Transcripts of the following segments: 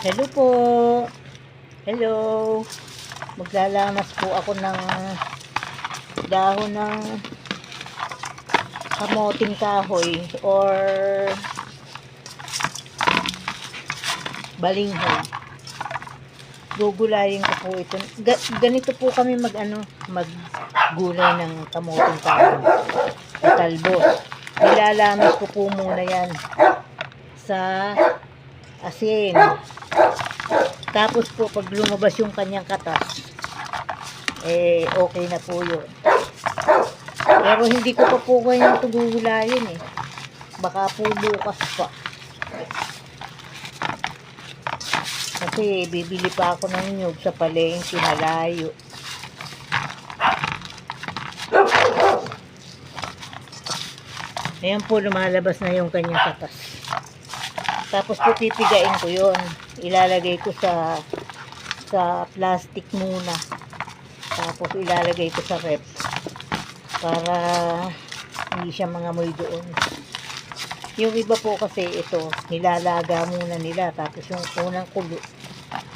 Hello po. Hello. Maglalamas po ako ng dahon ng kamoting kahoy or balinghoy. Gugulayin ko po ito. Ganito po kami maggulay ng kamoting kahoy. Talbos. Nilalamas ko po muna yan sa asin. Tapos po pag lumabas yung kanyang katas, okay na po yun. Pero hindi ko pa po kanyang gugulayin baka po bukas pa. Kasi bibili pa ako ng nyug sa palengke malayo. Ayan po, lumalabas na yung kanyang katas. Tapos po pipigain ko yun. Ilalagay ko sa plastic muna. Tapos ilalagay ko sa rep. Para hindi siya mangamoy doon. Yung iba po kasi ito, nilalaga muna nila. Tapos yung unang kulo,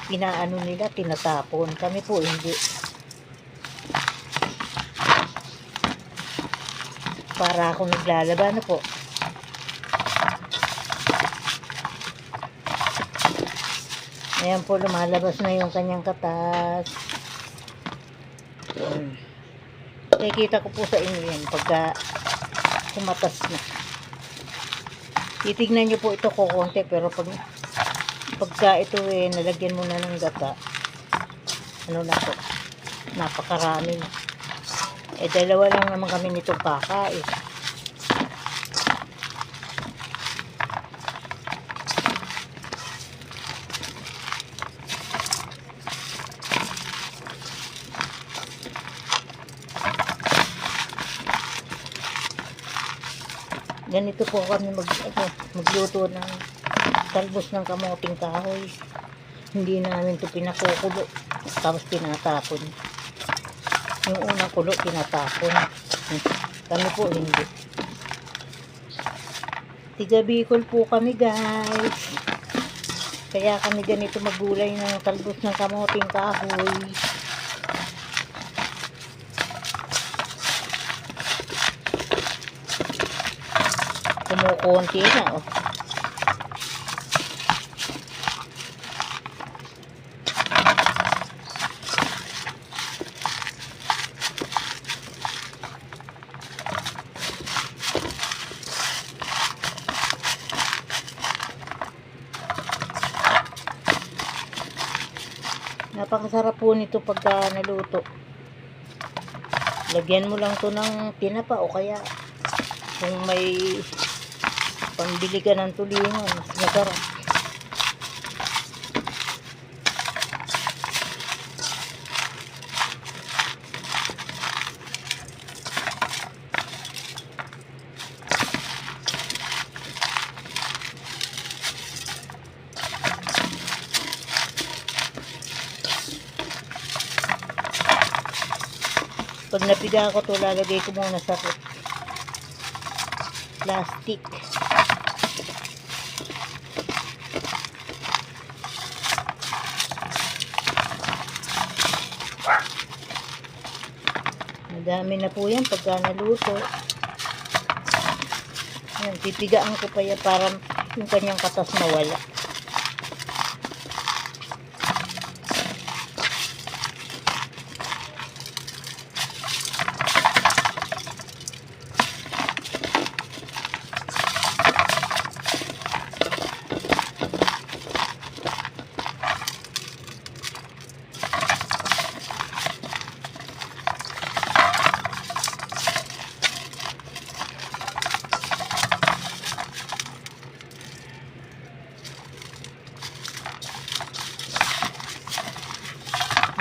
inaano nila, tinatapon. Kami po hindi. Para ako naglalaba na po. Ayan po, lumalabas na yung kanyang katas. Kita ko po sa inyo yan pagka kumatas na. Titignan nyo po ito kukunti, pero pagka ito nalagyan mo na ng gata, ano na po, napakarami na. Dalawa lang naman kami nitong kakain. Ganito po kami magluto ng talbos ng kamoting kahoy. Hindi namin ito pinakukulo. Tapos tinatapon. Yung unang kulo tinatapon. Kami po hindi. Tiga Bicol po kami, guys. Kaya kami ganito maggulay ng talbos ng kamoting kahoy. Kumukunti na Napakasarap po nito pagka naluto. Lagyan mo lang to ng tinapa o kaya kung may pambili ka ng tulingan, mas masarap. Pag napiga ko to, lalagay ko muna sa plastic. Madami na po yan pagka naluto. Yan, pipigaan ko pa yan para yung kanyang katas mawala.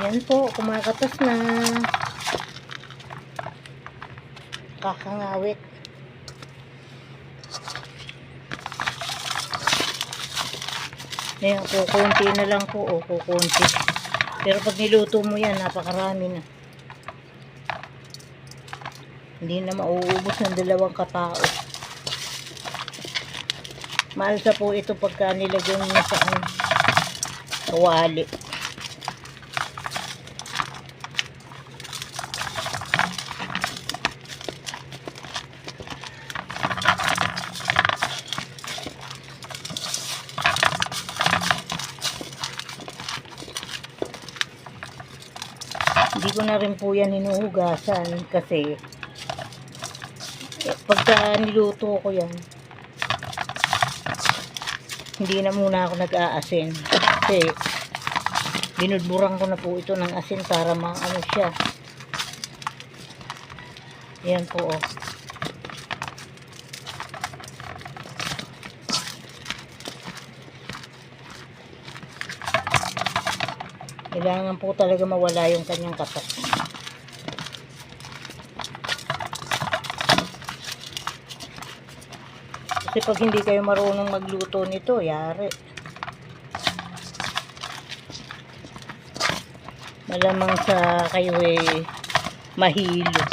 Yan po, kumakatas na. Kakangawit. Ayan, kukunti na lang po. Kukunti. Pero pag niluto mo yan, napakarami na. Hindi na mauubos ng 2 katao. Maalsa po ito pagka nilagyan niya sa kawali. Hindi ko na rin po yan hinuhugasan kasi pagka niluto ko yan, hindi na muna ako nag-aasin kasi binudburan ko na po ito ng asin para maano siya. Yan po, oh. Kailangan po talaga mawala yung kanyang katas. Kasi pag hindi kayo marunong magluto nito, yari. Malamang sa kayo mahilo.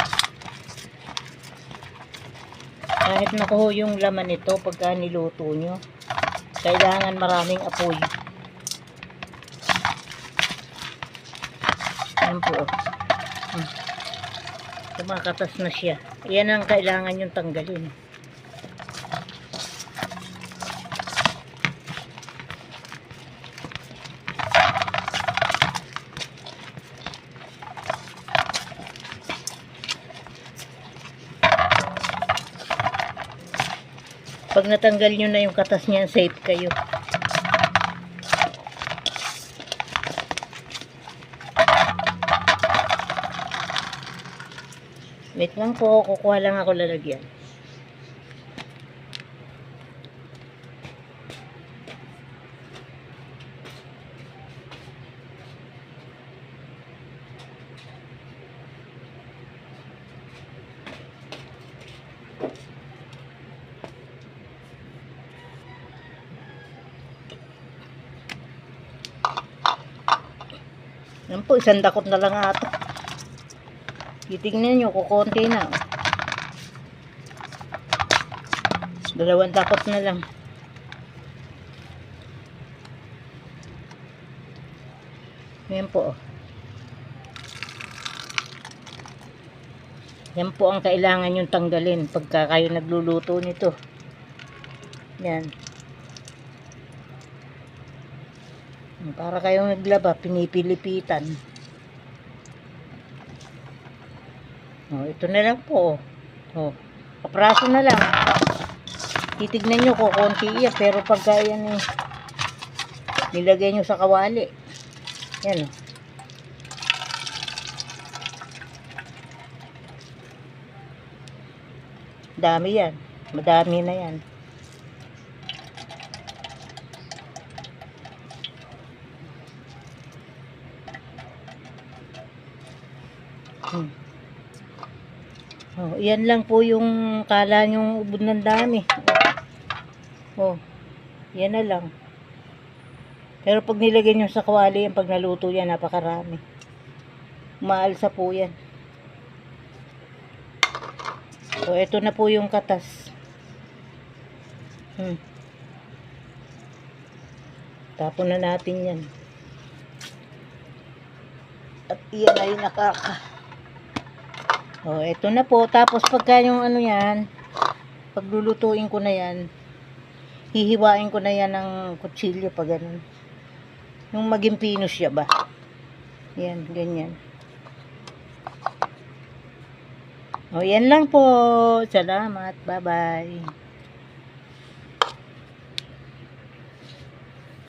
Kahit nakuho yung laman nito pagka niluto nyo, kailangan maraming apoy. Yan po. Kumakatas na siya. Yan ang kailangan yung tanggalin. Pag natanggal nyo na yung katas niyan, safe kayo. Wait lang po, kukuha lang ako lalagyan. Yan po, isang dakot na lang ata. Titignan nyo, kukunti na. Dalawang dakot na lang. Yan po. Yan po ang kailangan yung tanggalin pagka kayo nagluluto nito. Yan. Para kayong naglaba, pinipilipitan. Oh, ito na lang po. Oh, kapraso na lang. Titignan nyo ko konti iya, pero pagka yan nilagay nyo sa kawali. Yan. Dami yan. Madami na yan. Oh, yan lang po yung kala nyong ubod ng dami. Oh, yan na lang. Pero pag nilagay nyo sa kawali yan, pag naluto yan, napakarami. Maalsa po yan. So, ito na po yung katas. Tapon na natin yan. At iyan ay nakaka. Oh, ito na po. Tapos pagka yung ano yan, paglulutuin ko na yan, hihiwain ko na yan ng kutsilyo pa ganun. Yung maging pino siya ba? Yan, ganyan. Oh, yan lang po. Salamat. Bye-bye.